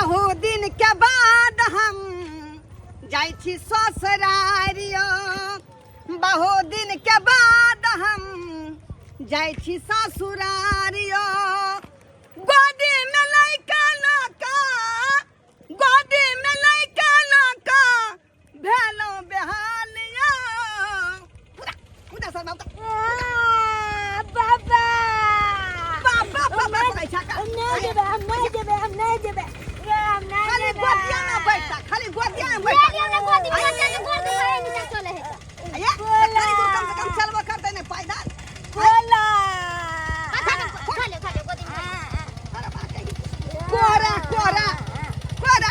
बहुत दिन के बाद हम जाय छी ससुरारियो बहुत दिन के बाद हम जाय छी ससुरारियो गोदी में लइका लका गोदी में लइका लका भेलो बेहालिया पूरा सब बाबा बाबा पैसा का हम नहीं देबे खाली गोदिया में बैठा खाली गोदिया में बैठा गोदी है नीचे चले है ये खाली कम से कम चलबो करते ने पैदल बोला खा ले गोदी में अरे बात है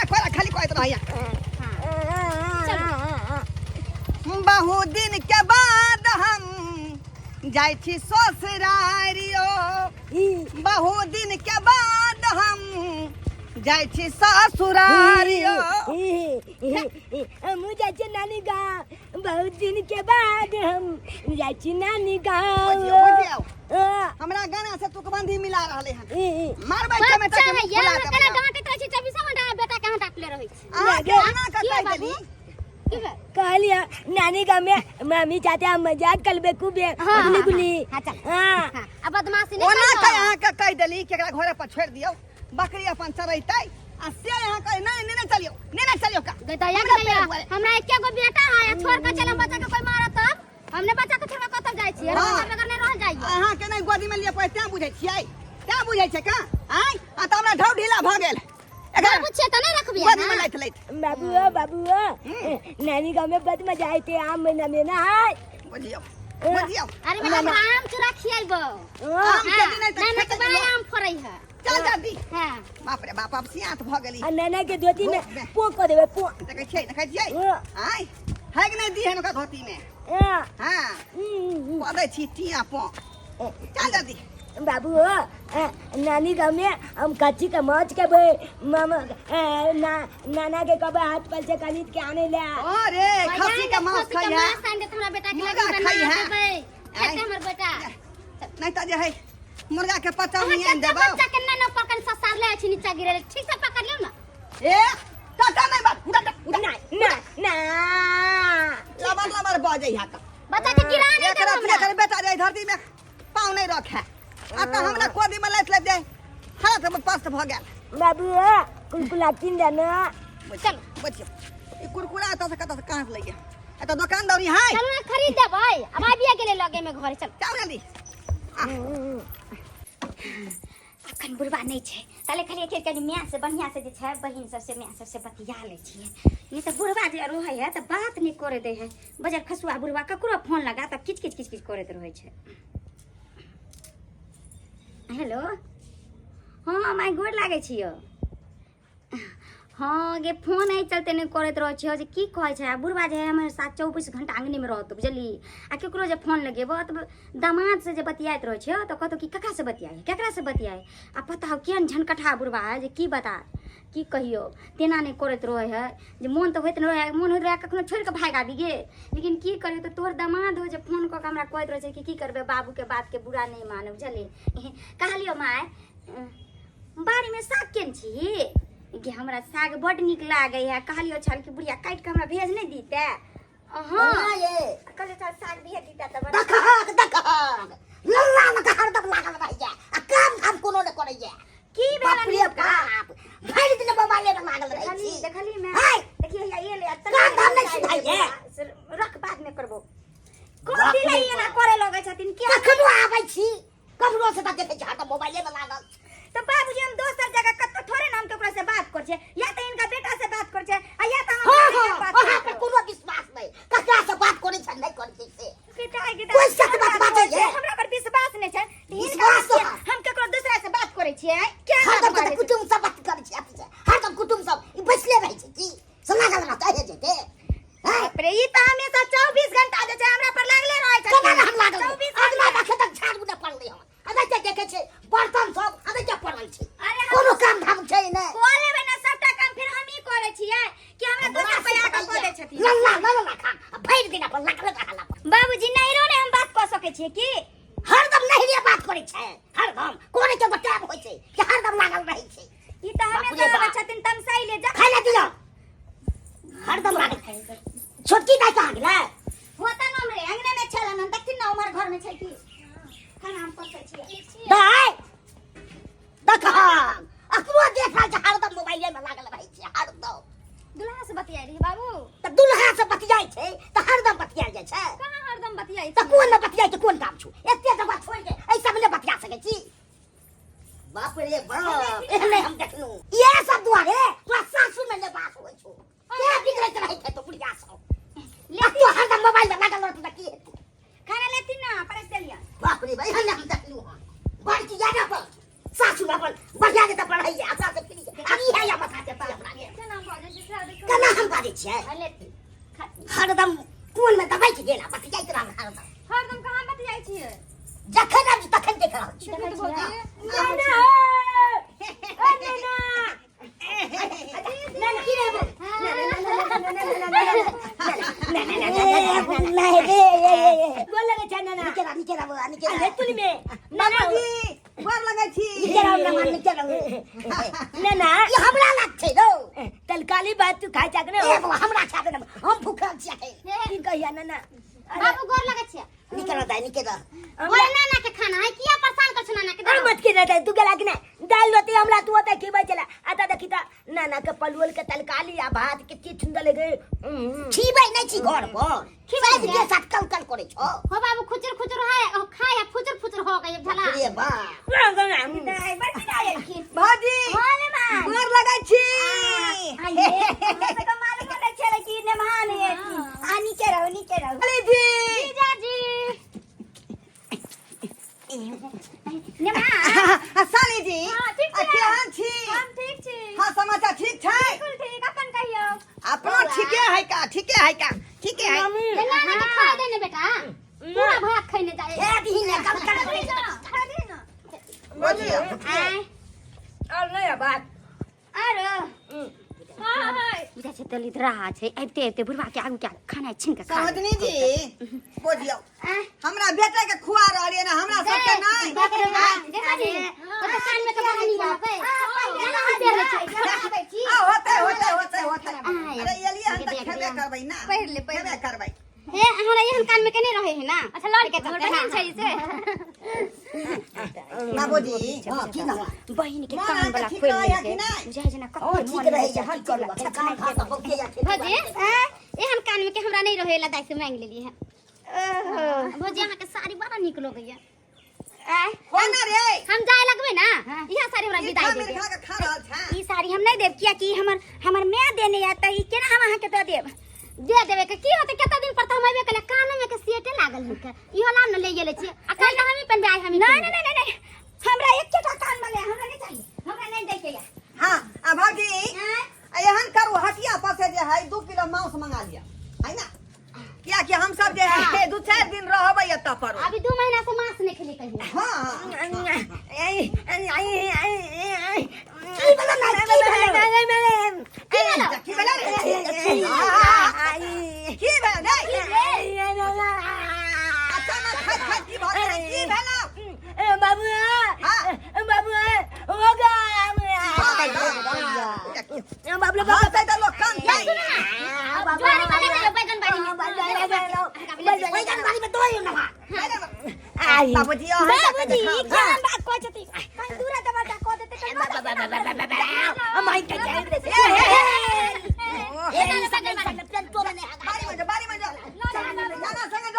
कोरा खाली कोई तो भैया बहुत दिन के बाद हम जाय छी ससुरारियो बहुत दिन के बाद हम जाय छी ससुरारियो हम जाय छी नानी गाँव बहुत दिन के बाद हम जाय छी नानी गाँव हमरा गाना से तुक बंधी मिला रहले हन मार बैठे में तक बुला दे कला डांटे कहै छी 24 घंटा बेटा के हटा ले रहै छी गाना का कह देली कहलिया नानी गाँव में मम्मी चाचा हम मजाक करबे खूबे गुली हां अब बदमाशी नहीं ओना कह यहां का कह देली केकरा घरे पर छोड़ दियो बकरी अपन चरैतै आ से यहां कह नहीं चलियो का दैया हमरा एके गो बेटा है छोड़ के चलम बच्चा के कोई मारत तब हमने बच्चा के छोड़ के कतौ जाय छी हम घर में रह जाइए अहां के नहीं गोदी में लिए पड़े त्या बुझै छियै त्या बुझै छै का आय आ त हमरा ढौ ढीला भ गेल बाबू छे त नहीं रखबिया गोदी में लैत बाबू नानी गाँव में बद मजा आते आम महीना में ना है बुझियो अरे मैं आम चुरा खियाइबो आम के दिन नाना के बड़ा आम फरै है चल जल्दी हां बाप रे बाप अब सियात भ गेली नाना के धोती में पोक कर देबे पोक देखै छियै आय है कि नहीं दी है नका धोती में हां पदै छी टिया पो चल जल्दी बाबू नानी गाँव में हम कच्ची का माछ के मामा नाना के कब हाथ पर से खरीद के आने ले अरे खस्सी का मांस खाई है तुम्हारा बेटा के मुर्गा खाई है खेते हमर बेटा नहीं त जे है मुर्गा के पचाव नहीं आन देबो बच्चा के ना पकड़ ससार ले छी नीचे गिरे ठीक से पकड़ लियो ना ए काटा नहीं बात ना लबर बाजे है का बच्चा के गिरा नहीं एक रतिया कर बेटा रे धरती में पाँव नहीं रखे आ त हमरा कोदी में लैत ले हाथ में पस्त भ गेल बाबू कुलकुला किन देना चल बच्चे ई कुरकुरा त कत से कहां से ले गया ए त दुकान दौरी है चल ना खरीद देबै अब आबिए गेले लगे में घर चल जल्दी अखन बुढ़वा नहीं छे ताले खाली एक कनी म्या से बढ़िया से जे छे बहिन सब से म्या सब से बतिया ले छिए नहीं तो बुढ़वा जे रोहे है त बात नहीं करे दे है बजर खसुआ बुढ़वा ककरो फोन लगा त किच करत रहे छे हेलो हाँ माय गोड़ लागे छियो हाँ गे फोन आई चलते नहीं करत रह छियो जे की कहै छै बुढ़वा जे हमर साथ 24 घंटा आंगने में रहत बुझली आ केकरो जे फोन लगेबो त दामाद से जे बतियात रह छियो त कहतो कि ककरा से बतियाए आ पता हो केन झनकठा बुढ़वा है जे की बता की कहियो तेना नहीं करत रहे है जे मन तो होइत रहे मन होइत रहे कखनो छोड़ के भाग आबी गे लेकिन की करियो त तोर दामाद हो जे फोन क के हमरा कहत रहे छै कि की करबे बाबू के बात के बुरा नहीं माने बुझली कहलियो माय बाड़ी में साग केन छी कि हमरा साग बड निक लागे है कहलियो छल कि बुढ़िया काट के हमरा भेज नहीं दीते हां ये कहले चल साग भेज दीता त दका लल्ला में हरदम लागल रहिया आ काम कोनो ने करैया की भेला रे बाप भाई दिन मोबाइल में लागल रही देखली मैं देखिए ये ले काम धाम नहीं सिखाइए रख बाद में करबो कोन दिले ये ना करे लगे छथिन के कखनो आबै छी कखनो से त देखे छ त मोबाइल में लागल तो बाबूजी हम दोसर जगह कत थोड़े नाम के ओकरा से बात कर छे या त इनका बेटा से बात कर छे आ या त हम बात वहां पे कोनो विश्वास नहीं ककरा से बात करे छ नहीं करे से बेटा कोई सच बात है हमरा पर विश्वास नहीं छे विश्वास हम केकरो दूसरा से बात करे छिए क्या हरदम कुटुम सब बात करे छी आपसे हरदम कुटुम सब ई बसले रह छी की सुना गल ना कहे जेते बाप रे ई त हमेशा 24 घंटा जे छै हमरा पर लागले रहे छै केना हम लागल 24 आदमी रखे तक झाड़ बुना पड़ले हम अबे के देखे छै बर्तन सब अबे के पड़ल छै कोनो काम धाम छै नै कोले बना सबटा काम फिर हम ही करे छिए कि हमरा दूसरा पे आके कर दे छथिन लल्ला खा भैर दिन अपन लागल रहला बाबूजी नहीं रो ने हम बात कर सके छिए की हरदम नहीं रे बात करे छै हरदम कोने के बटाब होय छै कि हरदम लागल रहै छै ई त हमेशा छथिन तम बाजे छियै अले थी हरदम कोन में दबाइ के गेला बतियाइत रहब हरदम हरदम कहाँ बतियाई छियै जखन आबि तखन देख रहल छी देखै छियै तलकाली बात तू खाइ चाक हमरा खा दे हम भूखल छियै की कहिया ना बाबू गोर लगै छियै निकल निकल बोले नाना के खाना है किया परेशान कर छ नाना के और मत की रहता तू गला कि ना दाल रोटी हमरा तू होता की बाई चला आता देखी ता नाना के पलवल के तलकाली आ भात के सुंदर लगे खीबै नै छी घर पर खीबै के साथ कल कल करे छो हो बाबू खुचर खुचर है खाय या फुचर फुचर हो गई झला रे बा भाजी हाले मां गोर लगै छी आइए से का मालूम पड़े छले कि ने महान है आ नीचे रहो अली जी जीजाजी ने मां साली जी हां ठीक छै केहन छी हम ठीक छी हां समाचार ठीक छै बिल्कुल ठीक अपन कहियो अपनो ठीके है का ठीके है ले नाना के खाए दे ने बेटा पूरा भात खइने जाए ए दी ने कल कल करे खा दे ना बोलिए आय और नहीं बात अरे हां हाय बुझा छै तली रहा छै आइते बुढ़वा के आगू क्या खाना छीन के खा समझनी जी बोलियो हमरा बेटा के खुआ रहलिए ना हमरा सब के नहीं देखा जी तो कान में के पानी रहा पे ना दे रहे छै आबै छी होते अरे ये लिए हम तक खेबे करबै ना खेबे करबै हे हमरा एहन कान में के नहीं रहे है ना अच्छा लड़ के चलते हैं छै से बाबूजी हां की ना बहिन के मां कान वाला ठीक खोल रहे ले कि नहीं? बुझा जना ओ ठीक रहे छै हट कर अच्छा काम खा तो भूखे या भौजी एहन कान में के हमरा नहीं रहे ला दाई से मांग लेली है भौजी अहाँ के साड़ी बड़ा निक लगैया कोना रे हम जाए लगबे ना इहा साड़ी हमरा विदाई दे खा के खा रहल छै ई साड़ी हम नहीं देब किया कि हमर मैं देने या त ई केना हम अहाँ के दे देब दे देबे के की होते केतना दिन पर त हम आबे कले कान में के सेटे लागल है के इहो ला न ले गेले छी आ कल हम ही पहन जाए हम नहीं हमरा एकटा कान में ले हमरा नहीं चाहिए हमरा नहीं दे के हां आ भाजी एहन करू हटिया पर से जे है 2 किलो मांस मंगा लिया है ना क्या कि हम सब जे है 2-4 दिन रहबै एत पर अभी 2 महीना से मांस नहीं खेले कहीं हां की बला ना की भेलै की भेलै अचानक खट की भऽ गेलै की भेलै बाबू होगा बाबू होतै त लोग काम छै ज्वारी वाले में बैगन बाड़ी में बैगन बाड़ी में तो ही ना बाबूजी बाबूजी क्या बात को छती दूरा दबा को देते माइक के जाए रे ये ना बैगन बाड़ी बारी में जाना संग